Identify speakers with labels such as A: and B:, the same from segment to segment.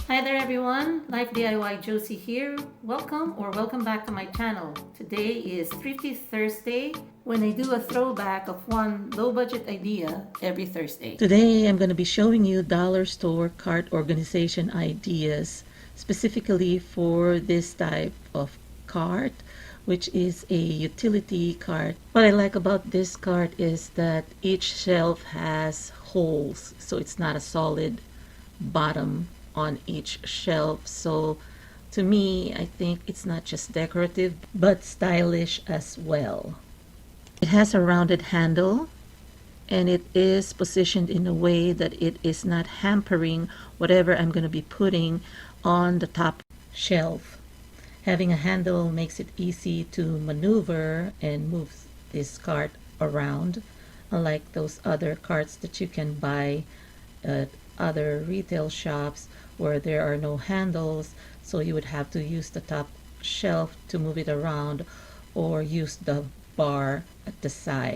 A: Hi there everyone, Life DIY Josie here. Welcome back to my channel. Today is Thrifty Thursday when I do a throwback of one low budget idea every Thursday. Today I'm going to be showing you dollar store cart organization ideas specifically for this type of cart, which is a utility cart. What I like about this cart is that each shelf has holes, so it's not a solid bottom on each shelf. So to me, I think it's not just decorative but stylish as well. It has a rounded handle and it is positioned in a way that it is not hampering whatever I'm going to be putting on the top shelf. Having a handle makes it easy to maneuver and move this cart around, unlike those other carts that you can buy at other retail shops where there are no handles, so you would have to use the top shelf to move it around or use the bar at the side.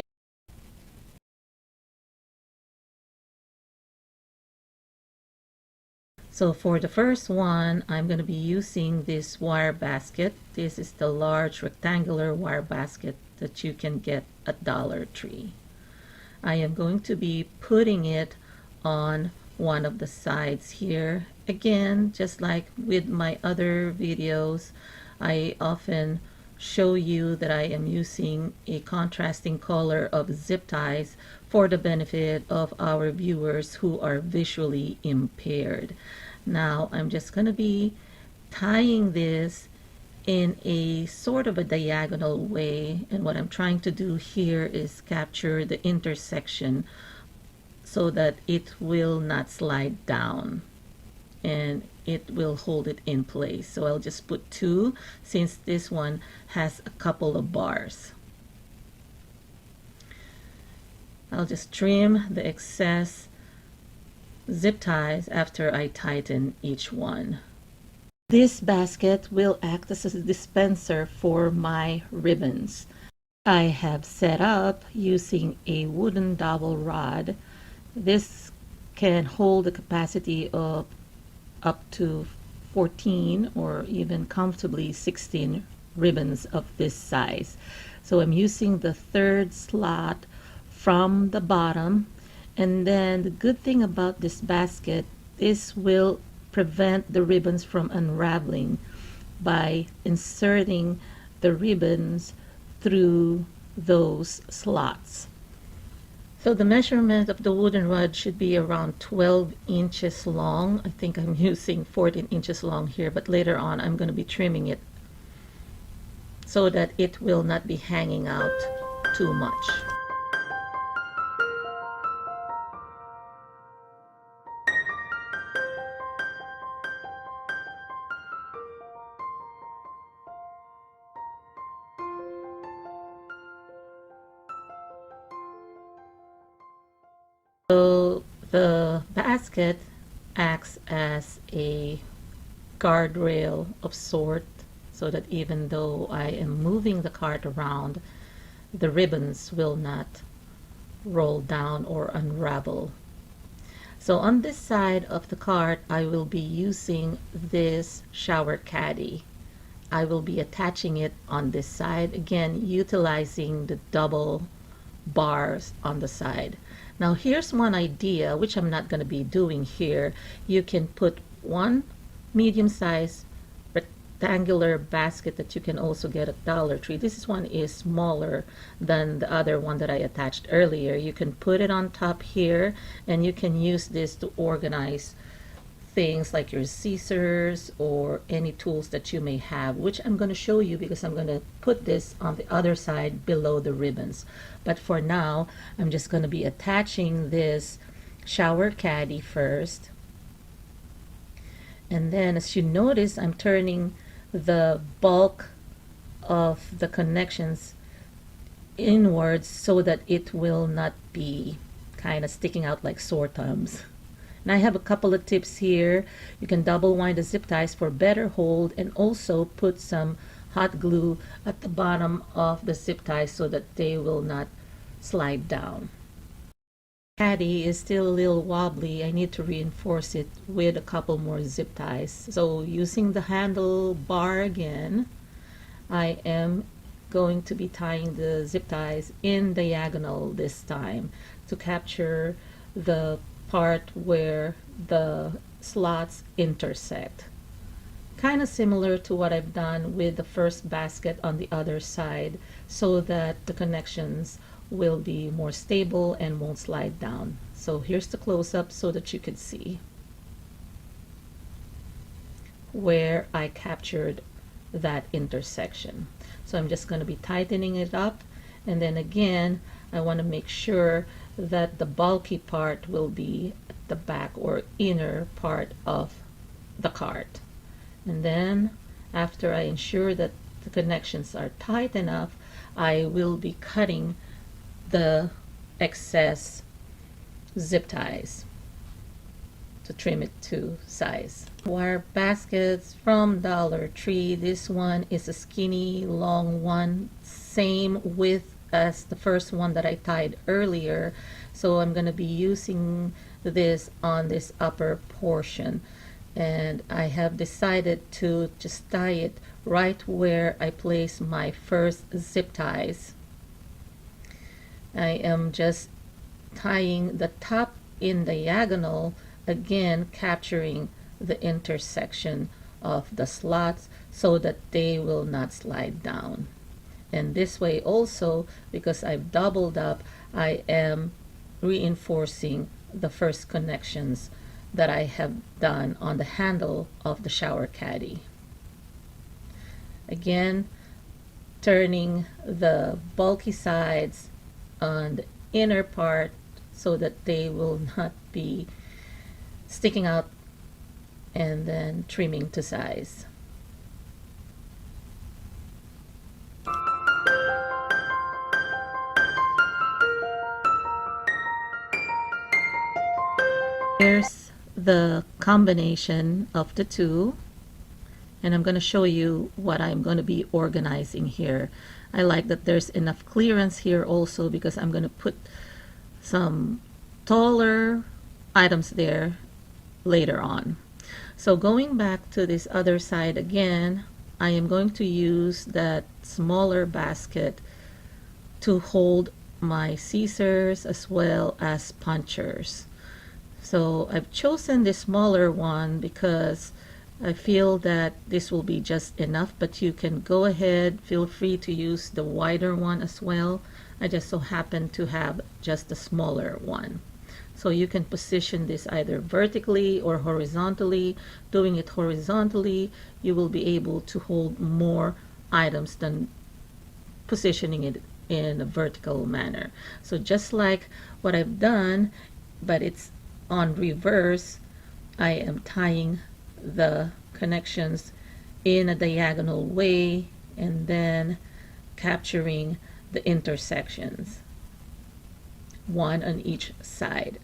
A: So for the first one, I'm going to be using this wire basket. This is the large rectangular wire basket that you can get at Dollar Tree. I am going to be putting it on one of the sides here. Again, just like with my other videos, I often show you that I am using a contrasting color of zip ties for the benefit of our viewers who are visually impaired. Now I'm just going to be tying this in a sort of a diagonal way, and what I'm trying to do here is capture the intersection so that it will not slide down and it will hold it in place. So I'll just put two since this one has a couple of bars. I'll just trim the excess zip ties after I tighten each one. This basket will act as a dispenser for my ribbons. I have set up using a wooden dowel rod. This can hold a capacity of up to 14 or even comfortably 16 ribbons of this size. So I'm using the third slot from the bottom, and then the good thing about this basket, this will prevent the ribbons from unraveling by inserting the ribbons through those slots. So the measurement of the wooden rod should be around 12 inches long. I think I'm using 14 inches long here, but later on I'm going to be trimming it so that it will not be hanging out too much. So the basket acts as a guardrail of sort, so that even though I am moving the cart around, the ribbons will not roll down or unravel. So on this side of the cart, I will be using this shower caddy. I will be attaching it on this side, again utilizing the double bars on the side. Now here's one idea, which I'm not going to be doing here. You can put one medium-sized rectangular basket that you can also get at Dollar Tree. This one is smaller than the other one that I attached earlier. You can put it on top here, and you can use this to organize things like your scissors or any tools that you may have, which I'm going to show you because I'm going to put this on the other side below the ribbons. But for now, I'm just going to be attaching this shower caddy first. And then as you notice, I'm turning the bulk of the connections inwards so that it will not be kind of sticking out like sore thumbs. And I have a couple of tips here. You can double wind the zip ties for better hold, and also put some hot glue at the bottom of the zip ties so that they will not slide down. caddy is still a little wobbly. I need to reinforce it with a couple more zip ties. So using the handle bar again, I am going to be tying the zip ties in diagonal this time to capture the part where the slots intersect. Kind of similar to what I've done with the first basket on the other side, so that the connections will be more stable and won't slide down. So here's the close-up so that you could see where I captured that intersection. So I'm just going to be tightening it up, and then again I want to make sure that the bulky part will be at the back or inner part of the cart. And then after I ensure that the connections are tight enough, I will be cutting the excess zip ties to trim it to size. Wire baskets from Dollar Tree. This one is a skinny long one, same width as the first one that I tied earlier. So I'm going to be using this on this upper portion, and I have decided to just tie it right where I place my first zip ties. I am just tying the top in diagonal, again capturing the intersection of the slots so that they will not slide down. And this way also, because I've doubled up, I am reinforcing the first connections that I have done on the handle of the shower caddy. Again, turning the bulky sides on the inner part so that they will not be sticking out, and then trimming to size. Here's the combination of the two, and I'm going to show you what I'm going to be organizing here. I like that there's enough clearance here also, because I'm going to put some taller items there later on. So going back to this other side again, I am going to use that smaller basket to hold my scissors as well as punchers. So I've chosen the smaller one because I feel that this will be just enough, but you can go ahead, feel free to use the wider one as well. I just so happen to have just the smaller one. So you can position this either vertically or horizontally. Doing it horizontally, you will be able to hold more items than positioning it in a vertical manner. So just like what I've done, but it's on reverse, I am tying the connections in a diagonal way and then capturing the intersections, one on each side.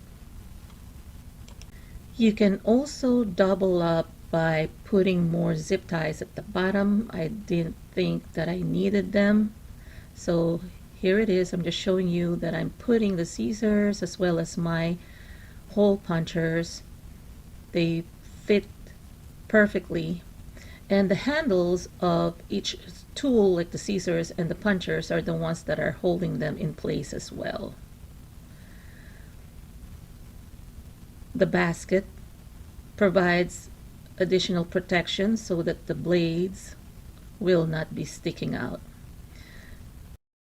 A: You can also double up by putting more zip ties at the bottom. I didn't think that I needed them, so here it is. I'm just showing you that I'm putting the scissors as well as my hole punchers. They fit perfectly, and the handles of each tool, like the scissors and the punchers, are the ones that are holding them in place as well. The basket provides additional protection so that the blades will not be sticking out.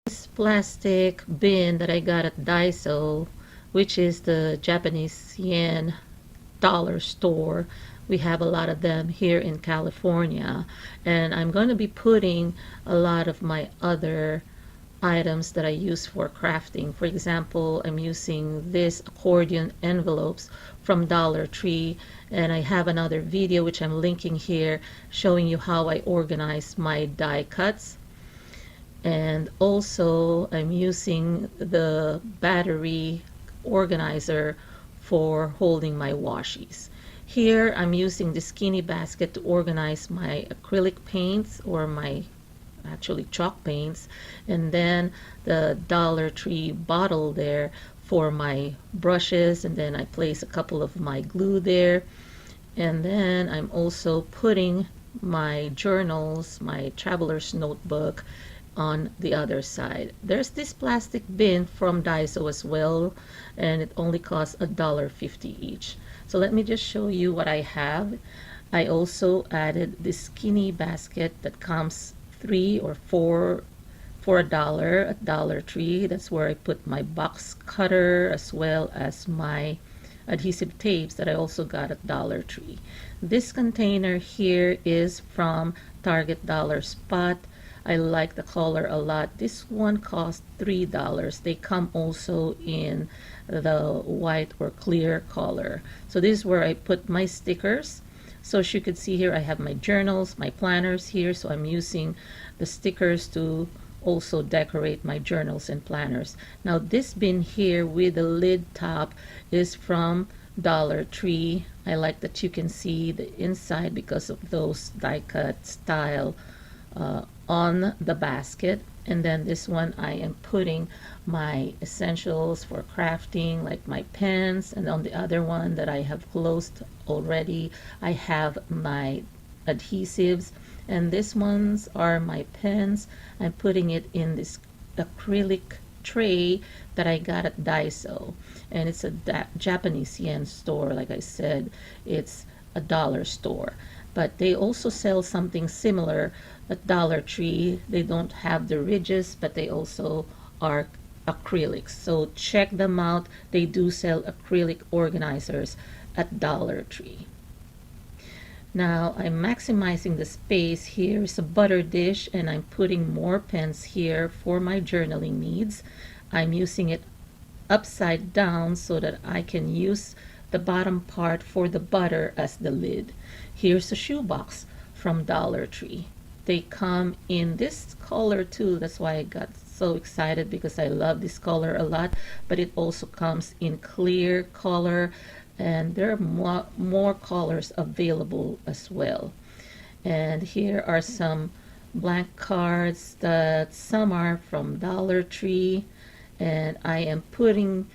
A: This plastic bin that I got at Daiso, which is the Japanese yen dollar store, we have a lot of them here in California, and I'm going to be putting a lot of my other items that I use for crafting. For example, I'm using this accordion envelopes from Dollar Tree, and I have another video which I'm linking here showing you how I organize my die cuts. And also I'm using the battery organizer for holding my washies. Here I'm using the skinny basket to organize my acrylic paints, or my actually chalk paints, and then the Dollar Tree bottle there for my brushes, and then I place a couple of my glue there. And then I'm also putting my journals, my traveler's notebook on the other side. There's this plastic bin from Daiso as well, and it only costs $1.50 each. So let me just show you what I have. I also added this skinny basket that comes 3 or 4 for $1 at Dollar Tree. That's where I put my box cutter as well as my adhesive tapes that I also got at Dollar Tree. This container here is from Target Dollar Spot. I like the color a lot. This one cost $3. They come also in the white or clear color. So this is where I put my stickers. So as you can see here, I have my journals, my planners here. So I'm using the stickers to also decorate my journals and planners. Now this bin here with the lid top is from Dollar Tree. I like that you can see the inside because of those die cut style on the basket. And then this one I am putting my essentials for crafting, like my pens, and on the other one that I have closed already, I have my adhesives. And these ones are my pens. I'm putting it in this acrylic tray that I got at Daiso, and it's a Japanese yen store. Like I said, it's a dollar store, but they also sell something similar at Dollar Tree. They don't have the ridges, but they also are acrylics, so check them out. They do sell acrylic organizers at Dollar Tree. Now I'm maximizing the space. Here is a butter dish, and I'm putting more pens here for my journaling needs. I'm using it upside down so that I can use the bottom part for the butter as the lid. Here's a shoebox from Dollar Tree. They come in this color too. That's why I got so excited, because I love this color a lot, but it also comes in clear color, and there are more colors available as well. And here are some blank cards that some are from Dollar Tree, and I am putting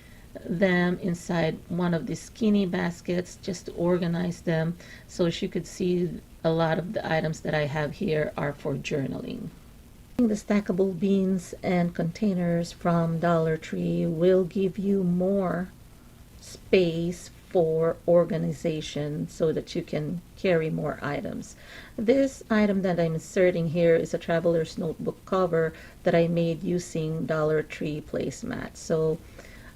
A: them inside one of the skinny baskets just to organize them. So as you could see, a lot of the items that I have here are for journaling. The stackable bins and containers from Dollar Tree will give you more space for organization so that you can carry more items. This item that I'm inserting here is a traveler's notebook cover that I made using Dollar Tree placemat. So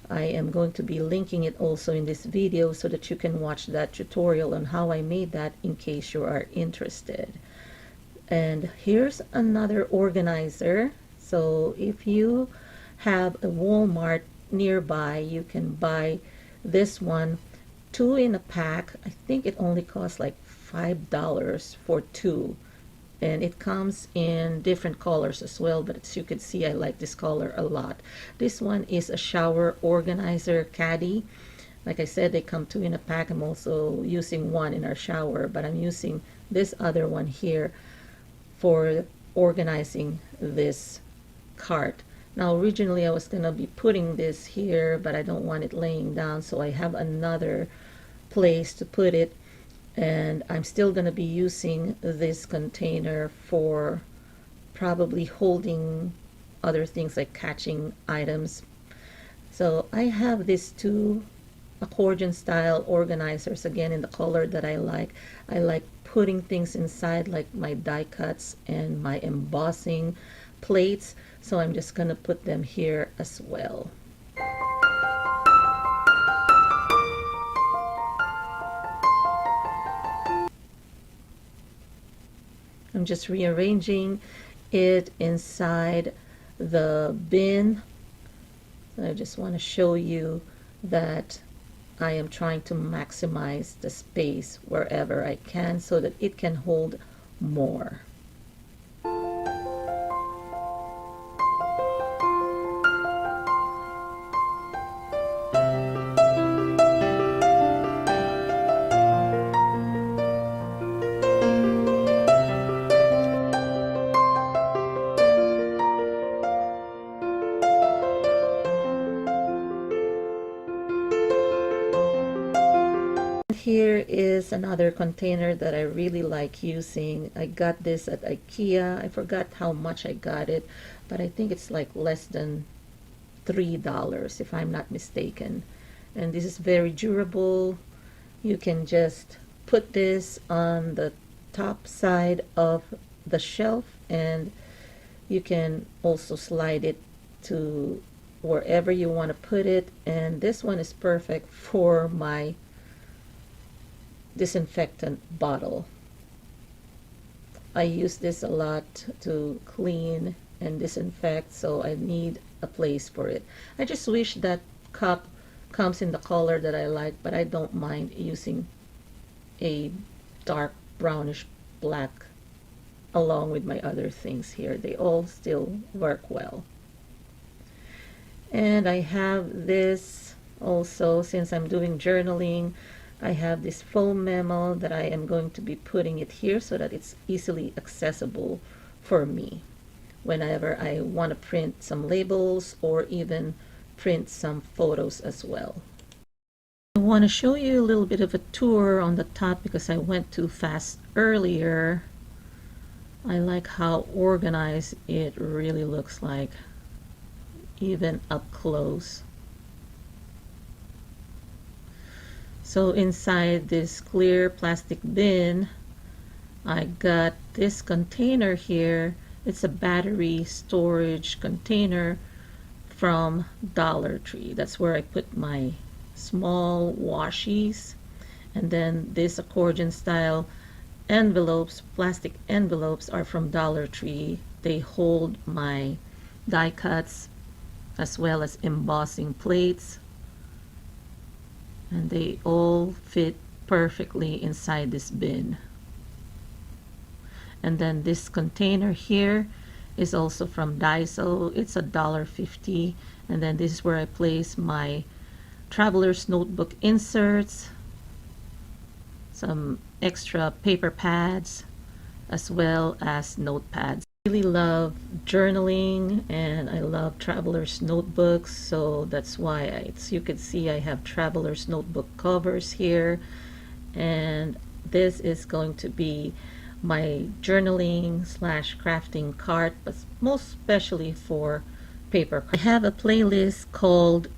A: I am going to be linking it also in this video so that you can watch that tutorial on how I made that in case you are interested. And here's another organizer. So if you have a Walmart nearby, you can buy this one, 2 in a pack. I think it only costs like $5 for 2, and it comes in different colors as well, but as you can see, I like this color a lot. This one is a shower organizer caddy. Like I said, they come 2 in a pack. I'm also using one in our shower, but I'm using this other one here for organizing this cart. Now originally I was gonna be putting this here, but I don't want it laying down, so I have another place to put it, and I'm still gonna be using this container for probably holding other things like catching items. So I have these 2 accordion style organizers, again in the color that I like. I like putting things inside, like my die cuts and my embossing plates, so I'm just gonna put them here as well. I'm just rearranging it inside the bin. I just want to show you that I am trying to maximize the space wherever I can so that it can hold more. here is another container that I really like using. I got this at IKEA. I forgot how much I got it, but I think it's like less than $3 if I'm not mistaken. And this is very durable. You can just put this on the top side of the shelf, and you can also slide it to wherever you want to put it. And this one is perfect for my disinfectant bottle. I use this a lot to clean and disinfect, so I need a place for it. I just wish that cup comes in the color that I like, but I don't mind using a dark brownish black along with my other things here. They all still work well. And I have this also, since I'm doing journaling, I have this foam memo that I am going to be putting it here so that it's easily accessible for me whenever I want to print some labels or even print some photos as well. I want to show you a little bit of a tour on the top because I went too fast earlier. I like how organized it really looks like, even up close. So inside this clear plastic bin, I got this container here. It's a battery storage container from Dollar Tree. That's where I put my small washies. And then this accordion style envelopes, plastic envelopes, are from Dollar Tree. They hold my die cuts as well as embossing plates. And they all fit perfectly inside this bin. And then this container here is also from Daiso. It's $1.50. And then this is where I place my traveler's notebook inserts, some extra paper pads, as well as notepads. I really love journaling and I love traveler's notebooks, so that's why you can see I have traveler's notebook covers here. And this is going to be my journaling / crafting cart, but most especially for paper. I have a playlist called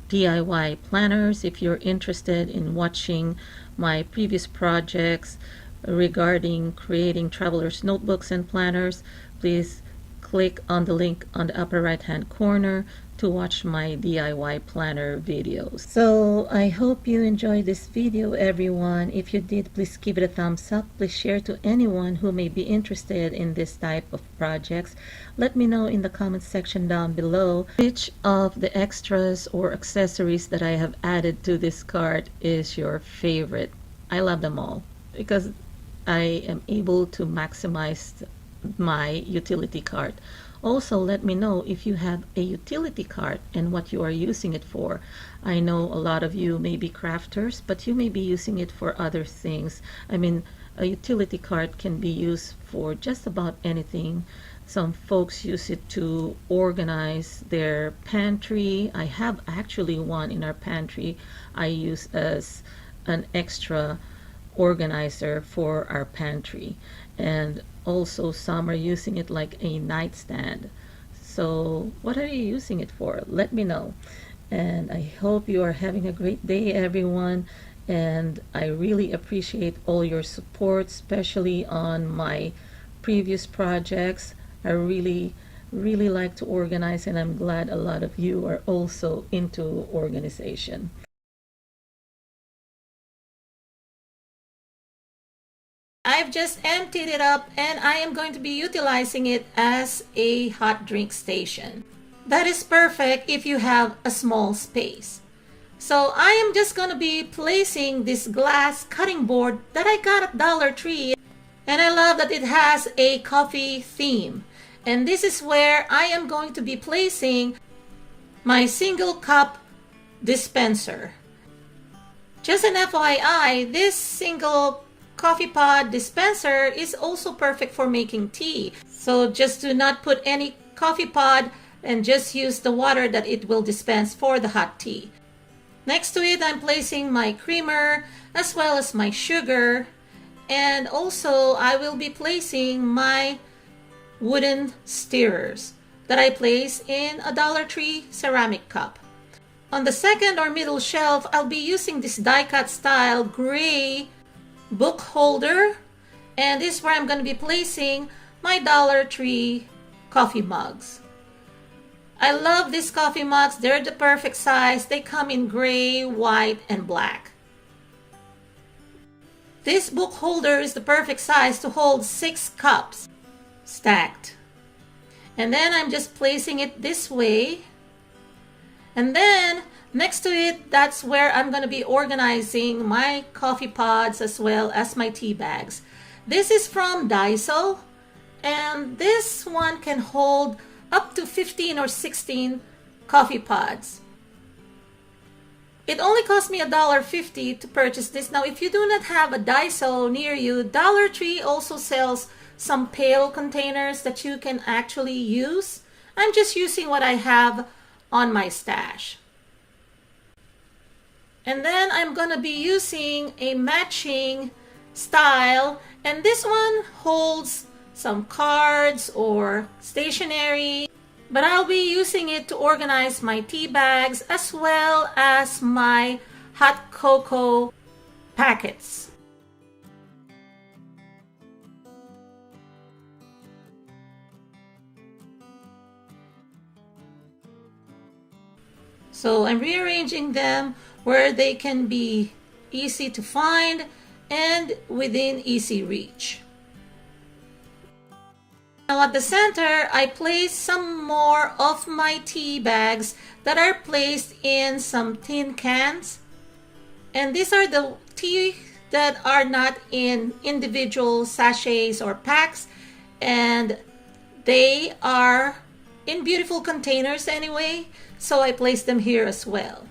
A: DIY planners. If you're interested in watching my previous projects regarding creating traveler's notebooks and planners, please click on the link on the upper right hand corner to watch my DIY planner videos. So I hope you enjoyed this video, everyone. If you did, please give it a thumbs up. Please share to anyone who may be interested in this type of projects. Let me know in the comment section down below which of the extras or accessories that I have added to this cart is your favorite. I love them all because I am able to maximize my utility cart. Also, let me know if you have a utility cart and what you are using it for. I know a lot of you may be crafters, but you may be using it for other things. I mean, a utility cart can be used for just about anything. Some folks use it to organize their pantry. I have actually one in our pantry I use as an extra organizer for our pantry. And also some are using it like a nightstand. So what are you using it for? Let me know. And I hope you are having a great day, everyone. And I really appreciate all your support, especially on my previous projects. I really like to organize, and I'm glad a lot of you are also into organization. I've just emptied it up and I am going to be utilizing it as a hot drink station. That is perfect if you have a small space. So I am just going to be placing this glass cutting board that I got at Dollar Tree. And I love that it has a coffee theme. And this is where I am going to be placing my single cup dispenser. Just an FYI, this single coffee pod dispenser is also perfect for making tea. So just do not put any coffee pod and just use the water that it will dispense for the hot tea. Next to it, I'm placing my creamer as well as my sugar. And also, I will be placing my wooden stirrers that I place in a Dollar Tree ceramic cup. On the second or middle shelf, I'll be using this die-cut style gray book holder. And this is where I'm going to be placing my Dollar Tree coffee mugs. I love these coffee mugs. They're the perfect size. They come in gray, white, and black. This book holder is the perfect size to hold 6 cups stacked. And then I'm just placing it this way. And then next to it, that's where I'm going to be organizing my coffee pods as well as my tea bags. This is from Daiso, and this one can hold up to 15 or 16 coffee pods. It only cost me $1.50 to purchase this. Now, if you do not have a Daiso near you, Dollar Tree also sells some pail containers that you can actually use. I'm just using what I have on my stash. And then I'm going to be using a matching style, and this one holds some cards or stationery, but I'll be using it to organize my tea bags as well as my hot cocoa packets. So I'm rearranging them where they can be easy to find and within easy reach. Now at the center, I place some more of my tea bags that are placed in some tin cans. And these are the tea that are not in individual sachets or packs, and they are in beautiful containers anyway, so I place them here as well.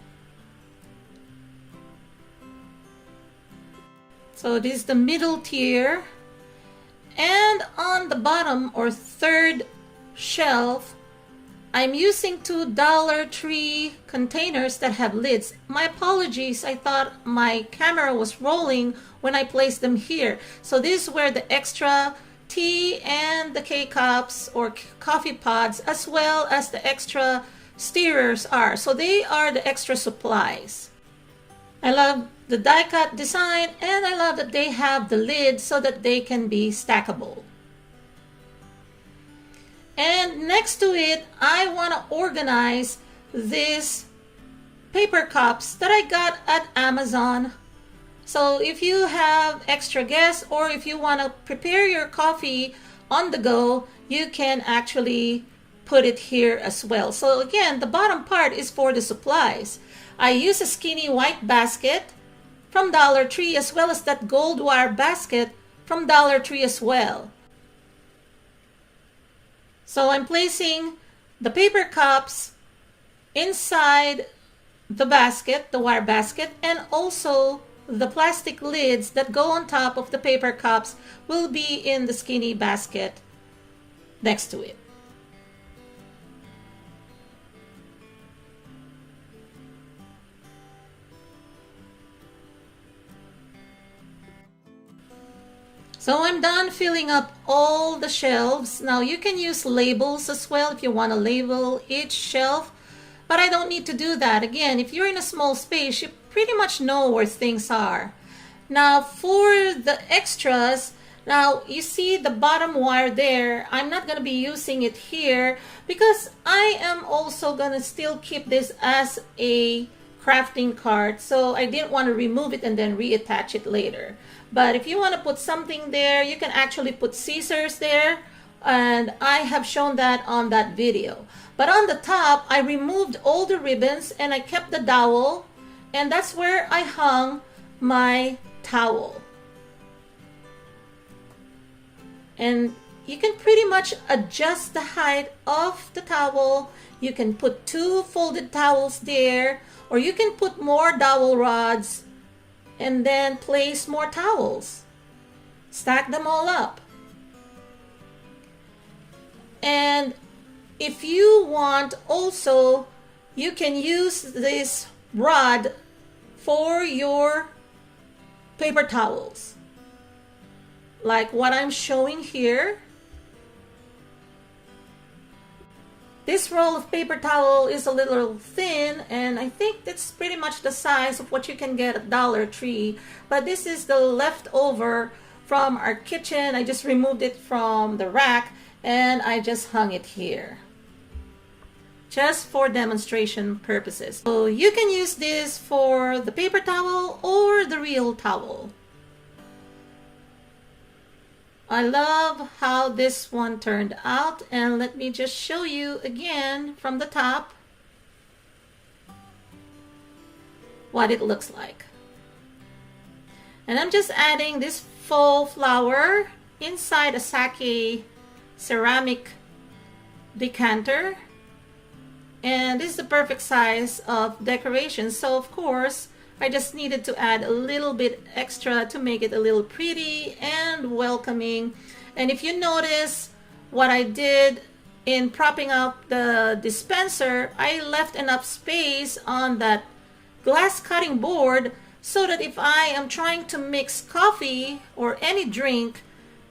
A: So this is the middle tier. And on the bottom or third shelf, I'm using 2 Dollar Tree containers that have lids. My apologies, I thought my camera was rolling when I placed them here. So this is where the extra tea and the K-cups or coffee pods as well as the extra stirrers are. So they are the extra supplies. I love the die-cut design, and I love that they have the lid so that they can be stackable. And next to it, I want to organize these paper cups that I got at Amazon. So if you have extra guests or if you want to prepare your coffee on the go, you can actually put it here as well. So again, the bottom part is for the supplies. I use a skinny white basket from Dollar Tree as well as that gold wire basket from Dollar Tree as well. So I'm placing the paper cups inside the basket, the wire basket, and also the plastic lids that go on top of the paper cups will be in the skinny basket next to it. So I'm done filling up all the shelves. Now you can use labels as well if you want to label each shelf, but I don't need to do that. Again, if you're in a small space, you pretty much know where things are. Now for the extras, now you see the bottom wire there. I'm not going to be using it here because I am also going to still keep this as a crafting card, so I didn't want to remove it and then reattach it later. But if you want to put something there, you can actually put scissors there, and I have shown that on that video. But on the top, I removed all the ribbons and I kept the dowel, and that's where I hung my towel. And you can pretty much adjust the height of the towel. You can put 2 folded towels there, or you can put more dowel rods and then place more towels. Stack them all up. And if you want also, you can use this rod for your paper towels, like what I'm showing here. This roll of paper towel is a little thin, and I think that's pretty much the size of what you can get at Dollar Tree, but this is the leftover from our kitchen. I just removed it from the rack and I just hung it here, just for demonstration purposes. So you can use this for the paper towel or the real towel. I love how this one turned out, and let me just show you again from the top what it looks like. And I'm just adding this faux flower inside a sake ceramic decanter, and this is the perfect size of decoration. So of course I just needed to add a little bit extra to make it a little pretty and welcoming. And if you notice what I did in propping up the dispenser, I left enough space on that glass cutting board so that if I am trying to mix coffee or any drink,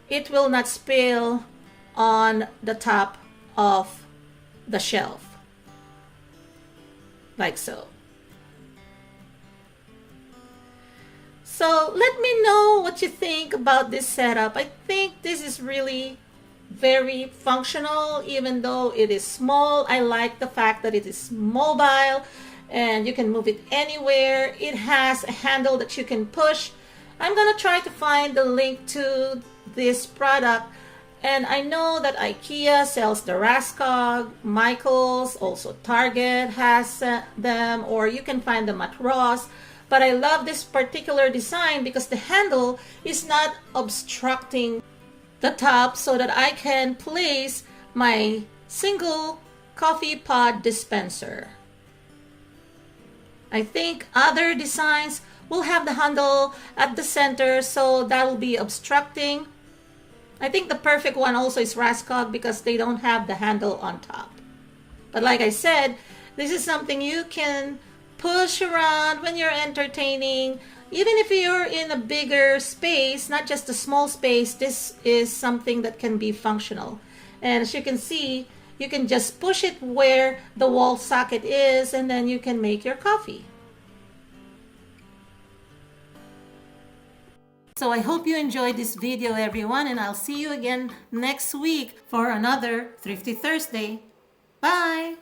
A: it will not spill on the top of the shelf, like so. So let me know what you think about this setup. I think this is really very functional, even though it is small. I like the fact that it is mobile and you can move it anywhere. It has a handle that you can push. I'm gonna try to find the link to this product, and I know that IKEA sells the Raskog, Michaels, also Target has them, or you can find them at Ross. But I love this particular design because the handle is not obstructing the top, so that I can place my single coffee pod dispenser. I think other designs will have the handle at the center, so that will be obstructing. I think the perfect one also is Raskog because they don't have the handle on top. But like I said, this is something you can push around when you're entertaining. Even if you're in a bigger space, not just a small space, this is something that can be functional. And as you can see, you can just push it where the wall socket is, and then you can make your coffee. So I hope you enjoyed this video, everyone, and I'll see you again next week for another Thrifty Thursday. Bye!